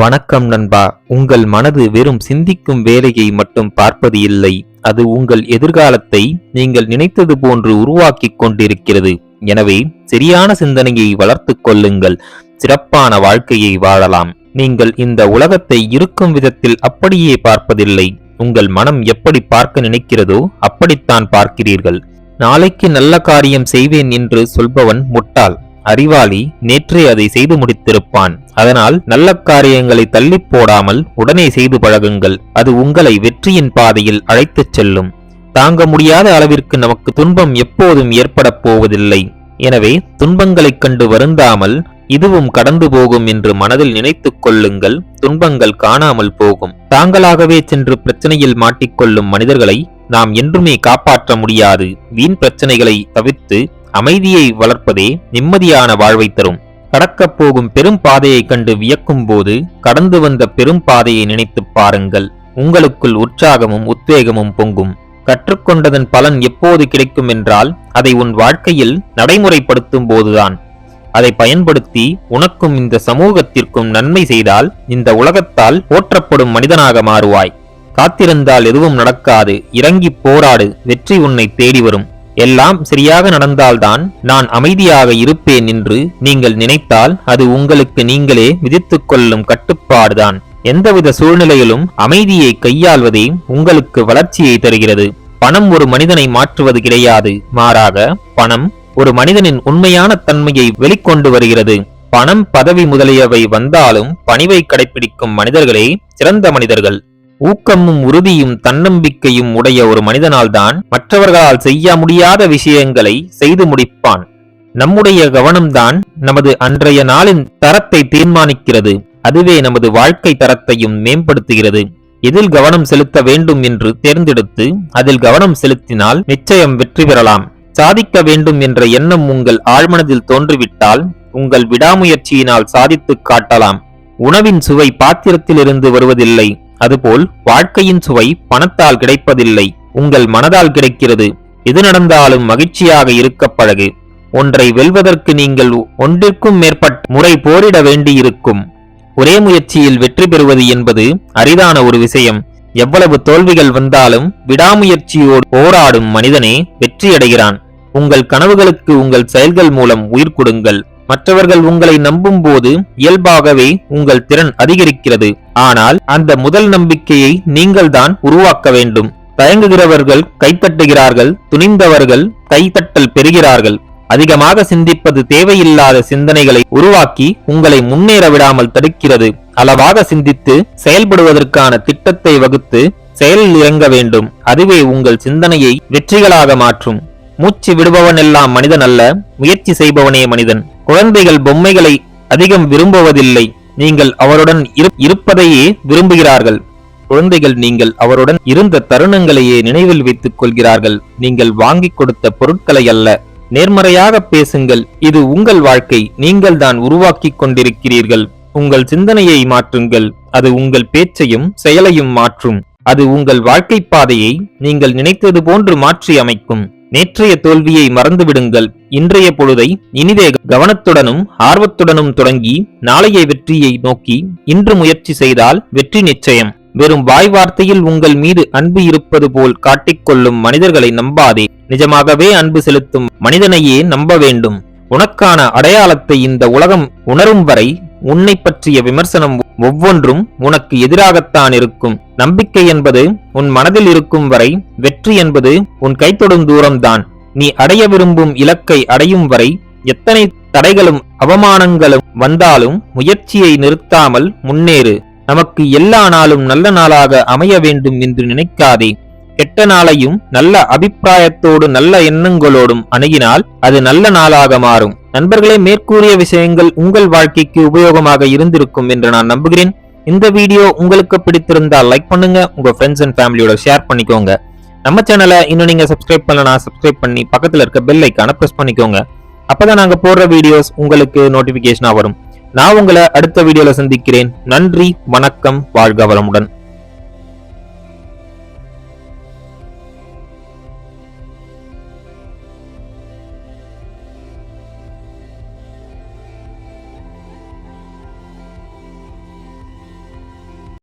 வணக்கம் நண்பா. உங்கள் மனது வெறும் சிந்திக்கும் வேலையை மட்டும் பார்ப்பது இல்லை, அது உங்கள் எதிர்காலத்தை நீங்கள் நினைத்தது போன்று உருவாக்கிக் கொண்டிருக்கிறது. எனவே சரியான சிந்தனையை வளர்த்துக் கொள்ளுங்கள், சிறப்பான வாழ்க்கையை வாழலாம். நீங்கள் இந்த உலகத்தை இருக்கும் விதத்தில் அப்படியே பார்ப்பதில்லை, உங்கள் மனம் எப்படி பார்க்க நினைக்கிறதோ அப்படித்தான் பார்க்கிறீர்கள். நாளைக்கு நல்ல காரியம் செய்வேன் என்று சொல்பவன் முட்டாள். அறிவாளி நேற்றே அதை செய்து முடித்திருப்பான். அதனால் நல்ல காரியங்களை தள்ளி போடாமல் உடனே செய்து பழகுங்கள். அது உங்களை வெற்றியின் பாதையில் அழைத்துச் செல்லும். தாங்க முடியாத அளவிற்கு நமக்கு துன்பம் எப்போதும் ஏற்பட போவதில்லை. எனவே துன்பங்களைக் கண்டு வருந்தாமல் இதுவும் கடந்து போகும் என்று மனதில் நினைத்துக் கொள்ளுங்கள். துன்பங்கள் காணாமல் போகும். தாங்களாகவே சென்று பிரச்சனையில் மாட்டிக்கொள்ளும் மனிதர்களை நாம் என்றுமே காப்பாற்ற முடியாது. வீண் பிரச்சனைகளை தவிர்த்து அமைதியை வளர்ப்பதே நிம்மதியான வாழ்வை தரும். கடக்கப் போகும் பெரும் பாதையை கண்டு வியக்கும் போது கடந்து வந்த பெரும் பாதையை நினைத்து பாருங்கள். உங்களுக்குள் உற்சாகமும் உத்வேகமும் பொங்கும். கற்றுக்கொண்டதன் பலன் எப்போது கிடைக்கும் என்றால் அதை உன் வாழ்க்கையில் நடைமுறைப்படுத்தும் போதுதான். அதை பயன்படுத்தி உனக்கும் இந்த சமூகத்திற்கும் நன்மை செய்தால் இந்த உலகத்தால் போற்றப்படும் மனிதனாக மாறுவாய். காத்திருந்தால் எதுவும் நடக்காது. இறங்கி போராடு, வெற்றி உன்னை தேடி வரும். எல்லாம் சரியாக நடந்தால்தான் நான் அமைதியாக இருப்பேன் என்று நீங்கள் நினைத்தால் அது உங்களுக்கு நீங்களே விதித்துக் கொள்ளும் கட்டுப்பாடுதான். எந்தவித சூழ்நிலையிலும் அமைதியை கையாள்வதே உங்களுக்கு வளர்ச்சியை தருகிறது. பணம் ஒரு மனிதனை மாற்றுவது கிடையாது, மாறாக பணம் ஒரு மனிதனின் உண்மையான தன்மையை வெளிக்கொண்டு வருகிறது. பணம் பதவி முதலியவை வந்தாலும் பணிவை கடைபிடிக்கும் மனிதர்களே சிறந்த மனிதர்கள். ஊக்கமும் உறுதியும் தன்னம்பிக்கையும் உடைய ஒரு மனிதனால்தான் மற்றவர்களால் செய்ய முடியாத விஷயங்களை செய்து முடிப்பான். நம்முடைய கவனம்தான் நமது அன்றைய நாளின் தரத்தை தீர்மானிக்கிறது. அதுவே நமது வாழ்க்கை தரத்தையும் மேம்படுத்துகிறது. எதில் கவனம் செலுத்த வேண்டும் என்று தேர்ந்தெடுத்து அதில் கவனம் செலுத்தினால் நிச்சயம் வெற்றி பெறலாம். சாதிக்க வேண்டும் என்ற எண்ணம் உங்கள் ஆழ்மனதில் தோன்றிவிட்டால் உங்கள் விடாமுயற்சியினால் சாதித்து காட்டலாம். உணவின் சுவை பாத்திரத்திலிருந்து வருவதில்லை, அதுபோல் வாழ்க்கையின் சுவை பணத்தால் கிடைப்பதில்லை, உங்கள் மனதால் கிடைக்கிறது. எது நடந்தாலும் மகிழ்ச்சியாக இருக்க பழகு. ஒன்றை வெல்வதற்கு நீங்கள் ஒன்றிற்கும் மேற்பட்ட முறை போரிட வேண்டியிருக்கும். ஒரே முயற்சியில் வெற்றி பெறுவது என்பது அரிதான ஒரு விஷயம். எவ்வளவு தோல்விகள் வந்தாலும் விடாமுயற்சியோடு போராடும் மனிதனே வெற்றியடைகிறான். உங்கள் கனவுகளுக்கு உங்கள் செயல்கள் மூலம் உயிர் கொடுங்கள். மற்றவர்கள் உங்களை நம்பும் போது இயல்பாகவே உங்கள் திறன் அதிகரிக்கிறது. ஆனால் அந்த முதல் நம்பிக்கையை நீங்கள் தான் உருவாக்க வேண்டும். தயங்குகிறவர்கள் கைத்தட்டுகிறார்கள், துணிந்தவர்கள் கைத்தட்டல் பெறுகிறார்கள். அதிகமாக சிந்திப்பது தேவையில்லாத சிந்தனைகளை உருவாக்கி உங்களை முன்னேற விடாமல் தடுக்கிறது. அளவாக சிந்தித்து செயல்படுவதற்கான திட்டத்தை வகுத்து செயலில் இறங்க வேண்டும். அதுவே உங்கள் சிந்தனையை வெற்றிகளாக மாற்றும். மூச்சு விடுபவன் எல்லாம் மனிதன் அல்ல, முயற்சி செய்பவனே மனிதன். குழந்தைகள் பொம்மைகளை அதிகம் விரும்புவதில்லை, நீங்கள் அவருடன் இருப்பதையே விரும்புகிறார்கள். குழந்தைகள் நீங்கள் அவருடன் இருந்த தருணங்களையே நினைவில் வைத்துக் கொள்கிறார்கள், நீங்கள் வாங்கி கொடுத்த பொருட்களை அல்ல. நேர்மறையாக பேசுங்கள். இது உங்கள் வாழ்க்கை, நீங்கள் தான் உருவாக்கி கொண்டிருக்கிறீர்கள். உங்கள் சிந்தனையை மாற்றுங்கள், அது உங்கள் பேச்சையும் செயலையும் மாற்றும். அது உங்கள் வாழ்க்கை பாதையை நீங்கள் நினைத்தது போன்று மாற்றி அமைக்கும். நேற்றைய தோல்வியை மறந்துவிடுங்கள். இன்றைய பொழுதை இனிதே கவனத்துடனும் ஆர்வத்துடனும் தொடங்கி நாளைய வெற்றியை நோக்கி இன்று முயற்சி செய்தால் வெற்றி நிச்சயம். வெறும் வாய் வார்த்தையில் உங்கள் மீது அன்பு இருப்பது போல் காட்டிக்கொள்ளும் மனிதர்களை நம்பாதே. நிஜமாகவே அன்பு செலுத்தும் மனிதனையே நம்ப வேண்டும். உனக்கான அடையாளத்தை இந்த உலகம் உணரும் வரை உன்னை பற்றிய விமர்சனம் ஒவ்வொன்றும் உனக்கு எதிராகத்தான் இருக்கும். நம்பிக்கை என்பது உன் மனதில் இருக்கும் வரை வெற்றி என்பது உன் கைத்தொடும் தூரம்தான். நீ அடைய விரும்பும் இலக்கை அடையும் வரை எத்தனை தடைகளும் அவமானங்களும் வந்தாலும் முயற்சியை நிறுத்தாமல் முன்னேறு. நமக்கு எல்லா நாளும் நல்ல நாளாக அமைய வேண்டும் என்று நினைக்காதே. கெட்ட நாளையும் நல்ல அபிப்பிராயத்தோடு நல்ல எண்ணங்களோடும் அணுகினால் அது நல்ல நாளாக மாறும். நண்பர்களே, மேற்கூறிய விஷயங்கள் உங்கள் வாழ்க்கைக்கு உபயோகமாக இருந்திருக்கும் என்று நான் நம்புகிறேன். இந்த வீடியோ உங்களுக்கு பிடித்திருந்தால் லைக் பண்ணுங்க, உங்க ஃப்ரெண்ட்ஸ் அண்ட் ஃபேமிலியோட ஷேர் பண்ணிக்கோங்க. நம்ம சேனலை இன்னும் நீங்க சப்ஸ்கிரைப் பண்ணலனா சப்ஸ்கிரைப் பண்ணி பக்கத்துல இருக்க பெல் ஐகானை பிரஸ் பண்ணிக்கோங்க. அப்பதான் நாங்க போடுற வீடியோஸ் உங்களுக்கு நோட்டிபிகேஷனா வரும். நான் உங்களை அடுத்த வீடியோல சந்திக்கிறேன். நன்றி, வணக்கம், வாழ்க வளமுடன்.